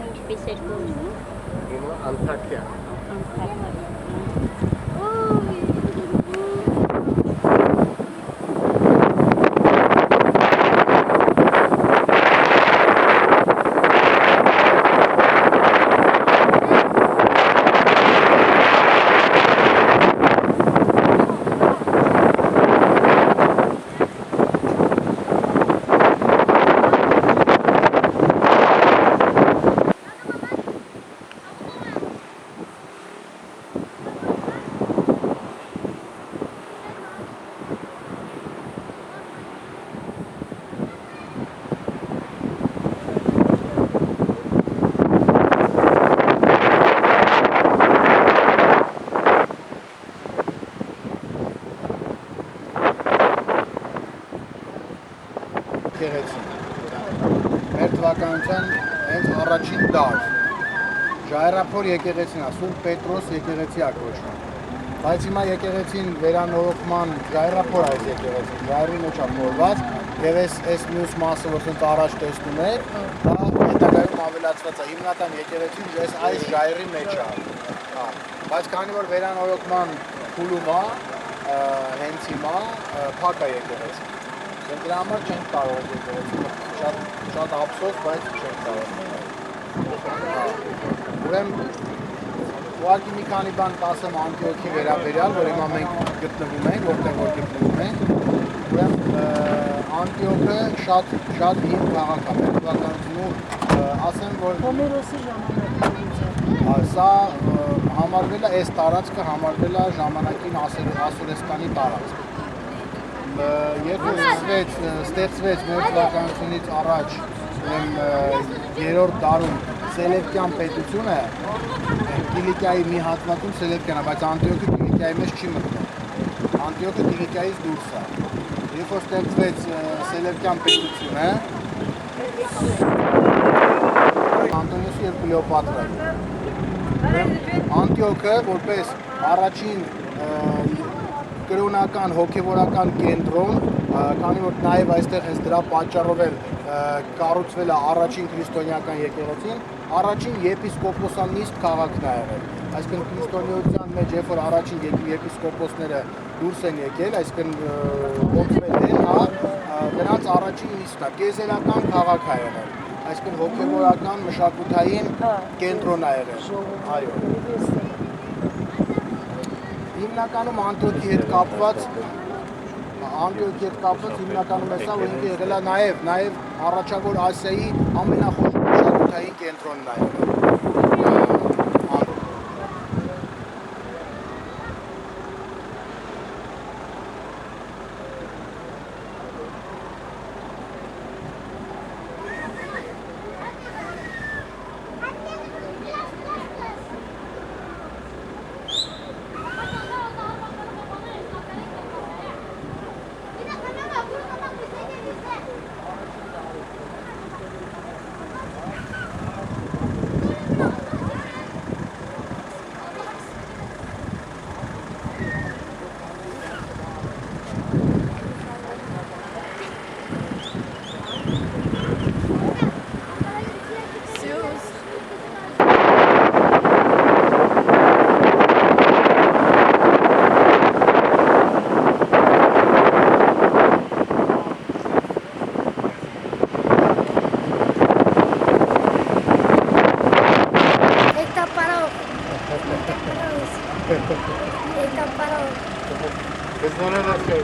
Ինչպես էր գործում։ Հիմա Անտակիա։ Մեր թվականության հենց առաջին դար Ժայռափոր եկեղեցին է, Սուրբ Պետրոս եկեղեցի է կոչվում։ Բայց հիմա եկեղեցին վերանորոգման Ժայռափոր այս եկեղեցին, ժայռի մեջ է փորված, եւ այս մյուս մասը, որ ցած առաջ տեսնում եք, դա հետագայում ավելացված է։ Հիմնական եկեղեցին այս ժայռի մեջ է։ Բայց քանի որ վերանորոգման փուլում է, հենց հիմա փակ է եկեղեցին։ Դրա համար չենք կարող եկեղեցին, շատ ափսոս, բայց չենք կարող։ Ուրեմն ուղղակի մի քանի բան կասեմ Անտիոքի վերաբերյալ, որ հիմա մենք գտնվում ենք, որտեղ որ գտնվում ենք։ Ուրեմն Անտիոքը շատ հին քաղաք է, մեր թվականությունում ասեմ, որ Հոմերոսի ժամանակից սա համարվել է, այս տարածքը համարվել է ժամանակին Ասորեստանի տարածք։ Երբ ստեղծվեց մեր թվականությունից առաջ երրորդ դարում Սելևկյան պետությունը, Կիլիկիայի մի հատվածում Սելևկյան է, բայց Անտիոքը Կիլիկիայի մեջ չի մտնում։ Անտիոքը Կիլիկիայից դուրս է։ Երբ որ ստեղծվեց Սելևկյան պետությունը, Անտոնիոսը և Կլեոպատրան։ Անտիոքը որպես առաջին կրոնական հոգևորական կենտրոն, քանի որ նաև այստեղ հենց դրա պատճառով էլ կառուցվել է առաջին քրիստոնեական եկեղեցին, առաջին եպիսկոպոսանիստ քաղաքն է եղել։ Այսինքն քրիստոնեության մեջ երբ որ առաջին եպիսկոպոսները դուրս են եկել, այսինքն ոնցվել են, նրանց առաջին նիստն է, կեզերական քաղաք է եղել։ Այսինքն հոգևորական մշակութային կենտրոն է եղել։ Այո։ Հիմնականում Անտիոքի հետ կապված հիմնականում է սա, որ ինքը եղել է նաև առաջավոր Ասիայի ամենախոշոր մշակութային կենտրոնն է եղել։ Está parado. Pues no le das que